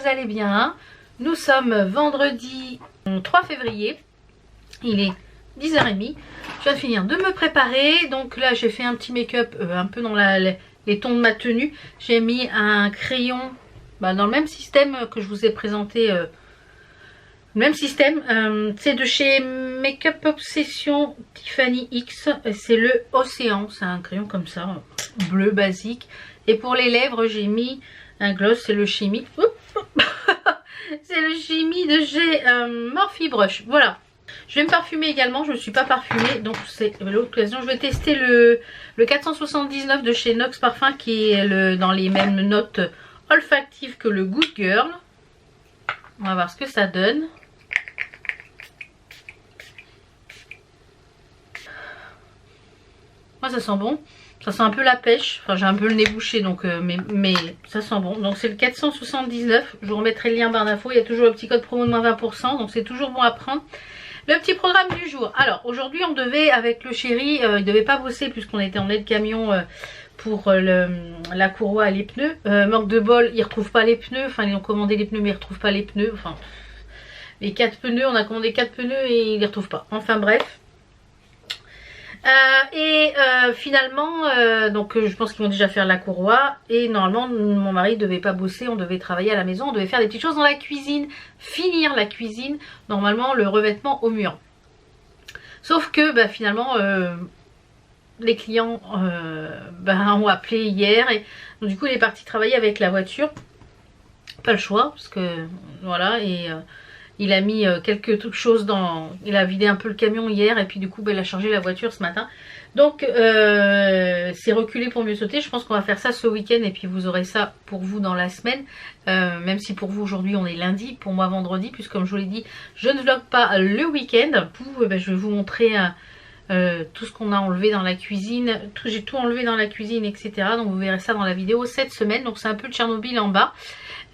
allez bien. Nous sommes vendredi 3 février. Il est 10h30. Je viens de finir de me préparer. Donc là j'ai fait un petit make-up un peu dans les tons de ma tenue. J'ai mis un crayon dans le même système que je vous ai présenté. Le même système. C'est de chez Make-up Obsession Tiffany X. C'est le Océan. C'est un crayon comme ça, bleu basique. Et pour les lèvres j'ai mis un gloss. C'est le Chimie. C'est le Chimie de chez Morphe Brush. Voilà. Je vais me parfumer également, je ne me suis pas parfumée, donc c'est l'occasion. Je vais tester le 479 de chez Nox Parfum qui est dans les mêmes notes olfactives que le Good Girl. On va voir ce que ça donne. Moi ça sent bon, ça sent un peu la pêche, enfin j'ai un peu le nez bouché donc mais ça sent bon. Donc c'est le 479, je vous remettrai le lien en barre d'infos, il y a toujours le petit code promo de moins 20%, donc c'est toujours bon à prendre. Le petit programme du jour. Alors aujourd'hui on devait avec le chéri, il devait pas bosser puisqu'on était en aide camion pour la courroie et les pneus. Manque de bol, ils retrouvent pas les pneus, enfin ils ont commandé les pneus mais ils retrouvent pas les pneus. Enfin les 4 pneus, on a commandé 4 pneus et ils les retrouvent pas. Enfin bref. Finalement donc je pense qu'ils vont déjà faire la courroie et normalement mon mari devait pas bosser, on devait travailler à la maison, on devait faire des petites choses dans la cuisine, finir la cuisine, normalement le revêtement au mur. Sauf que finalement les clients ont appelé hier et donc, du coup il est parti travailler avec la voiture, pas le choix parce que voilà. Et il a mis quelques choses dans... Il a vidé un peu le camion hier et puis du coup il a chargé la voiture ce matin. Donc c'est reculé pour mieux sauter. Je pense qu'on va faire ça ce week-end et puis vous aurez ça pour vous dans la semaine. Même si pour vous aujourd'hui on est lundi, pour moi vendredi. Puisque comme je vous l'ai dit, je ne vlog pas le week-end. Je vais vous montrer tout ce qu'on a enlevé dans la cuisine. J'ai tout enlevé dans la cuisine, etc. Donc vous verrez ça dans la vidéo cette semaine. Donc c'est un peu le Tchernobyl en bas.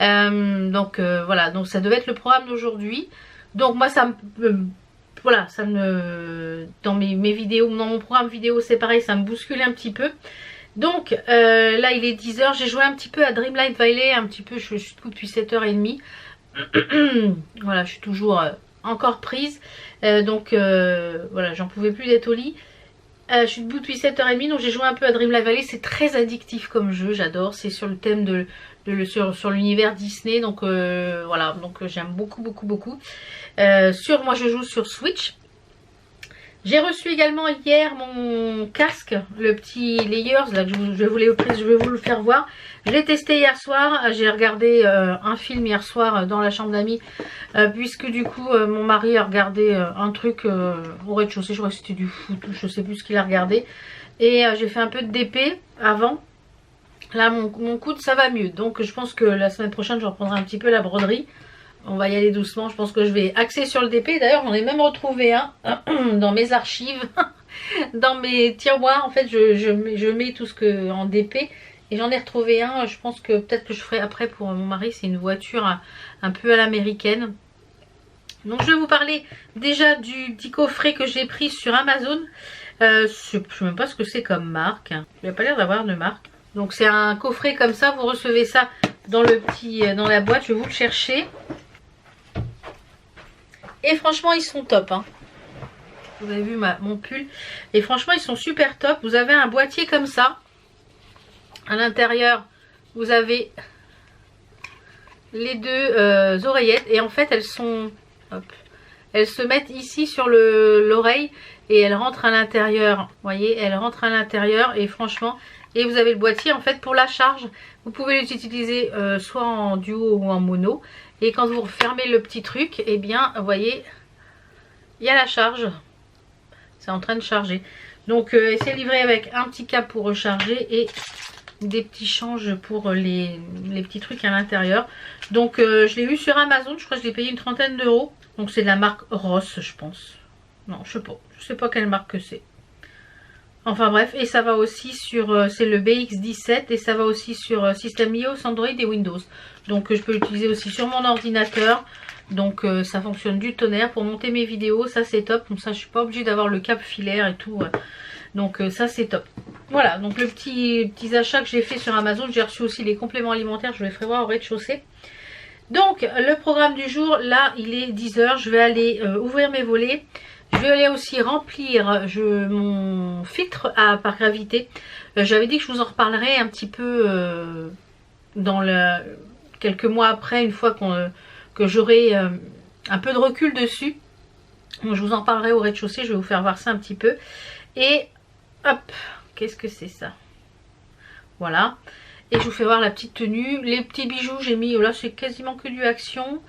Voilà, donc ça devait être le programme d'aujourd'hui. Donc moi ça me voilà, ça me dans mes vidéos, dans mon programme vidéo c'est pareil, ça me bouscule un petit peu. Donc là il est 10h, j'ai joué un petit peu à Dreamlight Valley, un petit peu, je suis debout depuis 7h30. Voilà, je suis toujours encore prise. Voilà, j'en pouvais plus d'être au lit. Je suis debout depuis 7h30, donc j'ai joué un peu à Dreamlight Valley. C'est très addictif comme jeu, j'adore. C'est sur le thème sur l'univers Disney, donc voilà, donc j'aime beaucoup. Moi je joue sur Switch. J'ai reçu également hier mon casque, le petit Layers là, que je vais vous le faire voir. Je l'ai testé hier soir, j'ai regardé un film hier soir dans la chambre d'amis, puisque du coup mon mari a regardé un truc au rez-de-chaussée, je crois que c'était du foot, je sais plus ce qu'il a regardé. Et j'ai fait un peu de DP avant. Là mon coude ça va mieux, donc je pense que la semaine prochaine je reprendrai un petit peu la broderie. On va y aller doucement, je pense que je vais axer sur le DP. D'ailleurs j'en ai même retrouvé un dans mes archives, dans mes tiroirs. En fait je mets tout ce que en DP. Et j'en ai retrouvé un, je pense que peut-être que je ferai après pour mon mari. C'est une voiture un peu à l'américaine. Donc je vais vous parler déjà du petit coffret que j'ai pris sur Amazon. Je ne sais même pas ce que c'est comme marque. Il n'a pas l'air d'avoir de marque. Donc c'est un coffret comme ça, vous recevez ça dans dans la boîte, je vais vous le chercher. Et franchement ils sont top hein. Vous avez vu mon pull. Et franchement ils sont super top. Vous avez un boîtier comme ça. À l'intérieur vous avez les deux oreillettes. Et en fait elles sont... Hop, elles se mettent ici sur l'oreille. Et elles rentrent à l'intérieur. Vous voyez, elles rentrent à l'intérieur. Et franchement... Et vous avez le boîtier en fait pour la charge. Vous pouvez l'utiliser soit en duo ou en mono. Et quand vous refermez le petit truc, et bien vous voyez, il y a la charge. C'est en train de charger. Donc c'est livré avec un petit câble pour recharger et des petits changes pour les petits trucs à l'intérieur. Donc je l'ai vu sur Amazon, je crois que je l'ai payé une 30aine d'euros. Donc c'est de la marque Ross je pense. Non je sais pas quelle marque que c'est. Enfin bref, et ça va aussi sur, c'est le BX17 et ça va aussi sur système iOS, Android et Windows. Donc je peux l'utiliser aussi sur mon ordinateur. Donc ça fonctionne du tonnerre pour monter mes vidéos, ça c'est top. Comme ça je suis pas obligée d'avoir le câble filaire et tout. Donc ça c'est top. Voilà, donc le petits achats que j'ai fait sur Amazon. J'ai reçu aussi les compléments alimentaires, je les ferai voir au rez-de-chaussée. Donc le programme du jour, là il est 10 h, je vais aller ouvrir mes volets. Je vais aller aussi remplir mon filtre par gravité. J'avais dit que je vous en reparlerai un petit peu quelques mois après, une fois que j'aurai un peu de recul dessus. Donc, je vous en parlerai au rez-de-chaussée, je vais vous faire voir ça un petit peu. Et hop, qu'est-ce que c'est ça? Voilà. Et je vous fais voir la petite tenue. Les petits bijoux, j'ai mis, là c'est quasiment que du Action.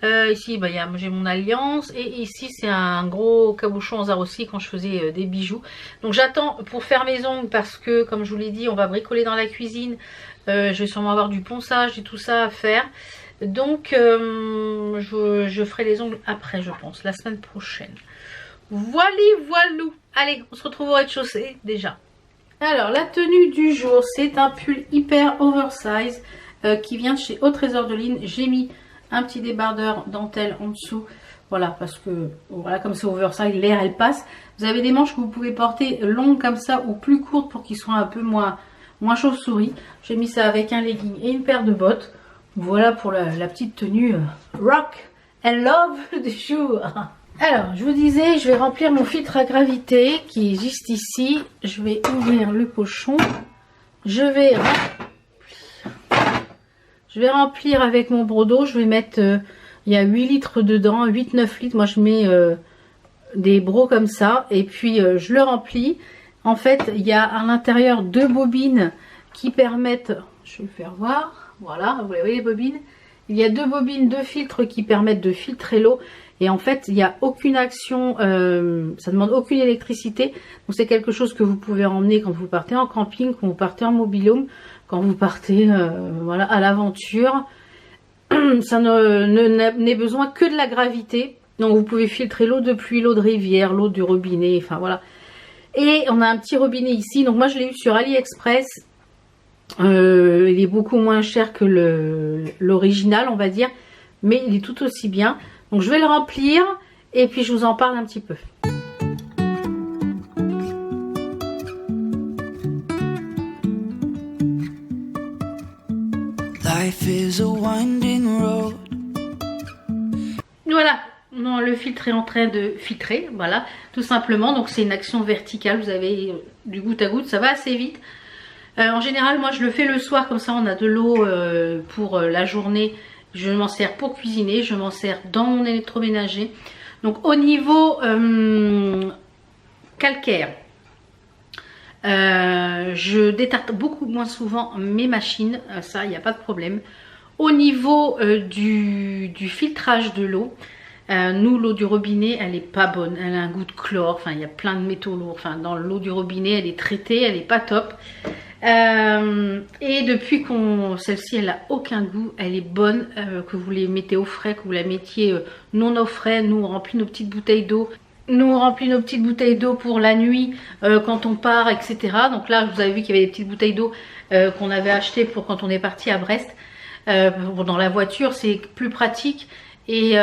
Ici, bah, j'ai mon alliance. Et ici, c'est un gros cabochon en Swarovski quand je faisais des bijoux. Donc j'attends pour faire mes ongles parce que, comme je vous l'ai dit, on va bricoler dans la cuisine. Je vais sûrement avoir du ponçage et tout ça à faire. Donc je ferai les ongles après, je pense, la semaine prochaine. Voilou. Allez, on se retrouve au rez-de-chaussée déjà. Alors, la tenue du jour, c'est un pull hyper oversize qui vient de chez Au Trésor de Lynn. J'ai mis un petit débardeur dentelle en dessous. Voilà, parce que, voilà, comme c'est oversize, l'air, elle passe. Vous avez des manches que vous pouvez porter longues comme ça ou plus courtes pour qu'ils soient un peu moins chauve-souris. J'ai mis ça avec un legging et une paire de bottes. Voilà pour la petite tenue rock and love du jour. Alors, je vous disais, je vais remplir mon filtre à gravité qui est juste ici. Je vais ouvrir le pochon. Je vais remplir avec mon broc d'eau. Je vais mettre, il y a 8 litres dedans, 8-9 litres. Moi, je mets des brocs comme ça. Et puis, je le remplis. En fait, il y a à l'intérieur 2 bobines qui permettent... Je vais le faire voir. Voilà, vous voyez les bobines. Il y a 2 bobines, 2 filtres qui permettent de filtrer l'eau. Et en fait, il n'y a aucune action, ça demande aucune électricité. Donc c'est quelque chose que vous pouvez emmener quand vous partez en camping, quand vous partez en mobil-home, quand vous partez voilà, à l'aventure. Ça n'est besoin que de la gravité. Donc vous pouvez filtrer l'eau de pluie, l'eau de rivière, l'eau du robinet, enfin voilà. Et on a un petit robinet ici. Donc moi je l'ai eu sur AliExpress. Il est beaucoup moins cher que l'original, on va dire. Mais il est tout aussi bien. Donc je vais le remplir et puis je vous en parle un petit peu. Life is a winding road. Voilà, non, le filtre est en train de filtrer, voilà, tout simplement. Donc c'est une action verticale, vous avez du goutte à goutte, ça va assez vite. En général, moi je le fais le soir, comme ça on a de l'eau pour la journée. Je m'en sers pour cuisiner, je m'en sers dans mon électroménager. Donc au niveau calcaire, je détarte beaucoup moins souvent mes machines, ça il n'y a pas de problème. Au niveau du filtrage de l'eau, nous l'eau du robinet elle n'est pas bonne, elle a un goût de chlore, enfin il y a plein de métaux lourds, enfin dans l'eau du robinet elle est traitée, elle n'est pas top. Et depuis celle-ci elle a aucun goût, elle est bonne, que vous les mettez au frais, que vous la mettiez non au frais. Nous on remplit nos petites bouteilles d'eau, pour la nuit quand on part, etc. Donc là vous avez vu qu'il y avait des petites bouteilles d'eau qu'on avait achetées pour quand on est parti à Brest. Dans la voiture c'est plus pratique et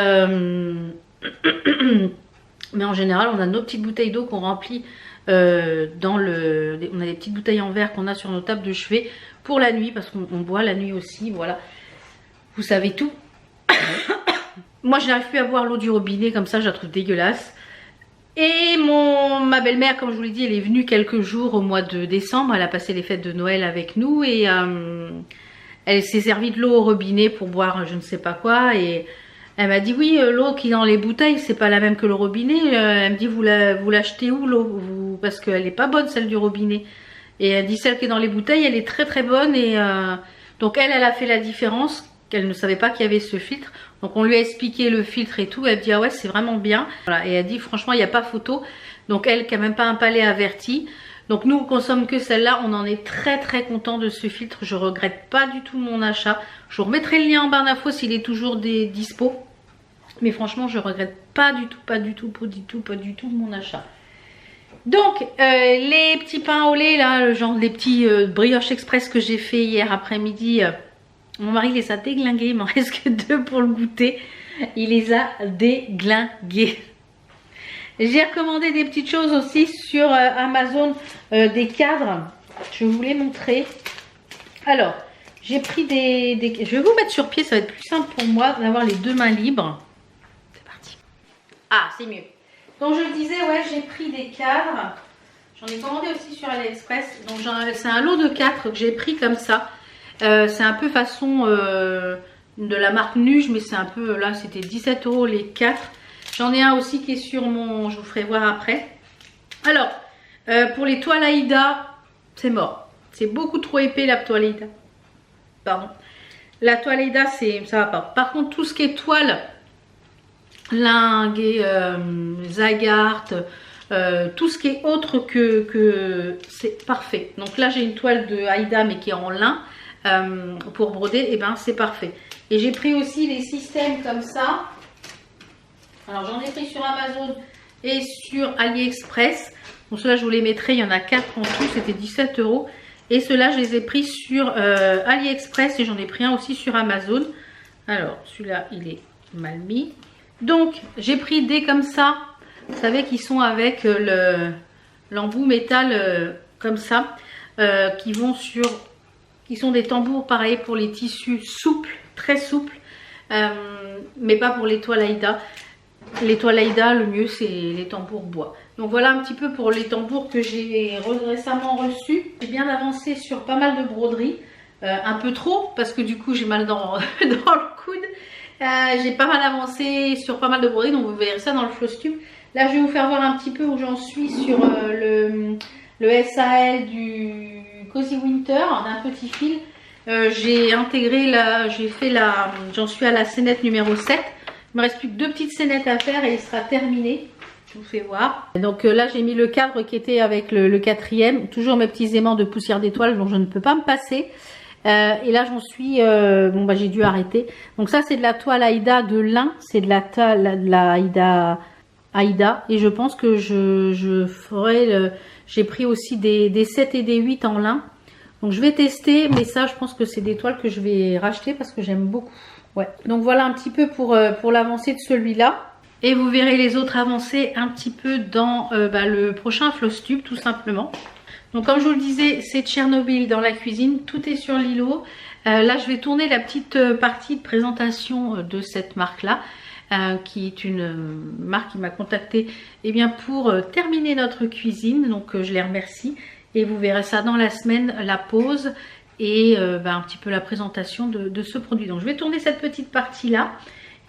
mais en général on a nos petites bouteilles d'eau qu'on remplit on a des petites bouteilles en verre qu'on a sur nos tables de chevet pour la nuit parce qu'on boit la nuit aussi, voilà, vous savez tout. Moi je n'arrive plus à boire l'eau du robinet comme ça, je la trouve dégueulasse. Et ma belle-mère, comme je vous l'ai dit, elle est venue quelques jours au mois de décembre, elle a passé les fêtes de Noël avec nous et elle s'est servie de l'eau au robinet pour boire je ne sais pas quoi et elle m'a dit oui, l'eau qui est dans les bouteilles c'est pas la même que le robinet. Elle me dit vous l'achetez où l'eau, parce qu'elle est pas bonne celle du robinet. Et elle dit celle qui est dans les bouteilles elle est très très bonne. Et donc elle a fait la différence, qu'elle ne savait pas qu'il y avait ce filtre. Donc on lui a expliqué le filtre et tout, elle me dit ah ouais c'est vraiment bien. Voilà, et elle dit franchement il n'y a pas photo. Donc elle qui a même pas un palais averti. Donc nous on consomme que celle-là, on en est très très content de ce filtre, je regrette pas du tout mon achat. Je vous remettrai le lien en barre d'infos s'il est toujours dispo. Mais franchement je regrette pas du tout mon achat. Donc les petits pains au lait là, genre les petits brioches express que j'ai fait hier après-midi, mon mari les a déglingués, il m'en reste que 2 pour le goûter. Il les a déglingués. J'ai recommandé des petites choses aussi sur Amazon, des cadres. Je vais vous les montrer. Alors, J'ai pris des... Je vais vous mettre sur pied, ça va être plus simple pour moi d'avoir les deux mains libres. C'est parti. Ah, c'est mieux. Donc je le disais, ouais, j'ai pris des cadres. J'en ai commandé aussi sur AliExpress. Donc c'est un lot de 4 que j'ai pris comme ça. C'est un peu façon de la marque Nuge, mais c'est un peu... Là, c'était 17 € les 4. J'en ai un aussi qui est sur mon... Je vous ferai voir après. Alors, pour les toiles Aïda, c'est mort. C'est beaucoup trop épais la toile Aïda. Pardon. La toile Aïda, ça va pas. Par contre, tout ce qui est toile, lingue et Zagart, tout ce qui est autre que c'est parfait. Donc là, j'ai une toile de Aïda, mais qui est en lin pour broder. Et ben, c'est parfait. Et j'ai pris aussi les systèmes comme ça. Alors, j'en ai pris sur Amazon et sur AliExpress. Donc ceux-là, je vous les mettrai. Il y en a 4 en tout. C'était 17 €. Et ceux-là, je les ai pris sur AliExpress et j'en ai pris un aussi sur Amazon. Alors, celui-là, il est mal mis. Donc, j'ai pris des comme ça. Vous savez, qui sont avec l'embout métal comme ça. Qui sont des tambours, pareil, pour les tissus souples, très souples. Mais pas pour les toiles Aïda. Les toiles Aïda, le mieux, c'est les tambours bois. Donc voilà un petit peu pour les tambours que j'ai récemment reçus. J'ai bien avancé sur pas mal de broderies. Un peu trop, parce que du coup j'ai mal dans le coude. J'ai pas mal avancé sur pas mal de broderies, donc vous verrez ça dans le Flosstube. Là je vais vous faire voir un petit peu où j'en suis sur le SAL du Cozy Winter d'un petit fil. J'ai intégré j'en suis à la scénette numéro 7. Il me reste plus que 2 petites scénettes à faire et il sera terminé. Je vous fais voir. Donc là, j'ai mis le cadre qui était avec le 4e. Toujours mes petits aimants de poussière d'étoile dont je ne peux pas me passer. Et là, j'en suis... bon, bah j'ai dû arrêter. Donc ça, c'est de la toile Aïda de lin. C'est de la Aïda. Et je pense que je ferai... J'ai pris aussi des 7 et des 8 en lin. Donc je vais tester. Mais ça, je pense que c'est des toiles que je vais racheter parce que j'aime beaucoup. Ouais. Donc voilà un petit peu pour l'avancée de celui-là. Et vous verrez les autres avancer un petit peu dans le prochain Flosstube tout simplement. Donc comme je vous le disais, c'est Tchernobyl dans la cuisine. Tout est sur l'îlot. Là je vais tourner la petite partie de présentation de cette marque-là. Qui est une marque qui m'a contacté pour terminer notre cuisine. Donc je les remercie. Et vous verrez ça dans la semaine, la pause et un petit peu la présentation de ce produit. Donc je vais tourner cette petite partie-là.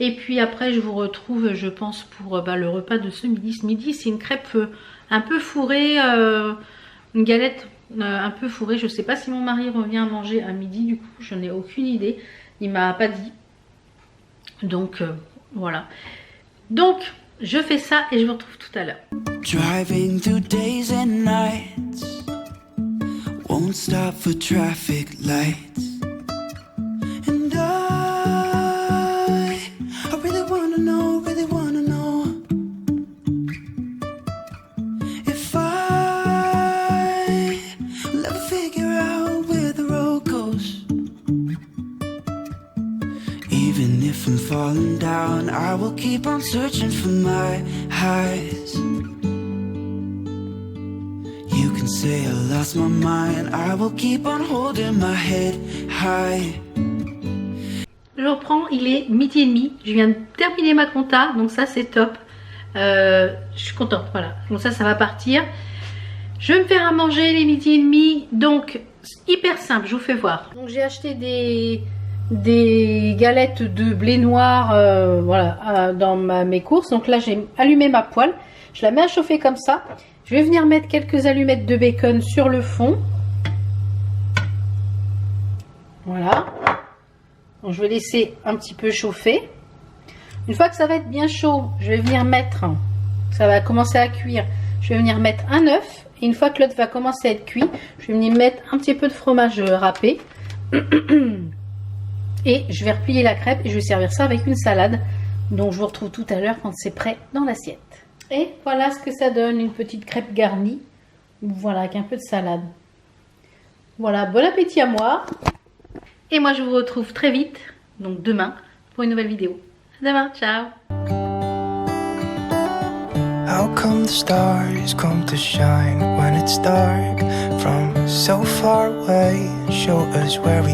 Et puis après je vous retrouve je pense pour le repas de ce midi. Ce midi c'est une crêpe un peu fourrée, une galette un peu fourrée. Je sais pas si mon mari revient manger à midi, du coup je n'ai aucune idée. Il m'a pas dit. Donc voilà. Donc je fais ça et je vous retrouve tout à l'heure. Driving through days and nights, won't stop for traffic lights. Falling down, I will keep on searching for my highs. You can say I lost my mind, I will keep on holding my head high. Je reprends, il est 12h30, je viens de terminer ma compta, donc ça c'est top. Je suis contente, voilà. Donc ça va partir. Je vais me faire à manger les 12h30, donc hyper simple, je vous fais voir. Donc j'ai acheté des galettes de blé noir dans mes courses. Donc là j'ai allumé ma poêle, je la mets à chauffer comme ça. Je vais venir mettre quelques allumettes de bacon sur le fond. Voilà. Donc je vais laisser un petit peu chauffer. Une fois que ça va être bien chaud, je vais venir mettre, ça va commencer à cuire, je vais venir mettre un œuf. Et une fois que l'œuf va commencer à être cuit, je vais venir mettre un petit peu de fromage râpé. Et je vais replier la crêpe et je vais servir ça avec une salade. Donc je vous retrouve tout à l'heure quand c'est prêt dans l'assiette. Et voilà ce que ça donne, une petite crêpe garnie. Voilà, avec un peu de salade. Voilà, bon appétit à moi. Et moi je vous retrouve très vite, donc demain, pour une nouvelle vidéo. À demain, ciao. How come the stars come to shine when it's dark from so far away? Show us where we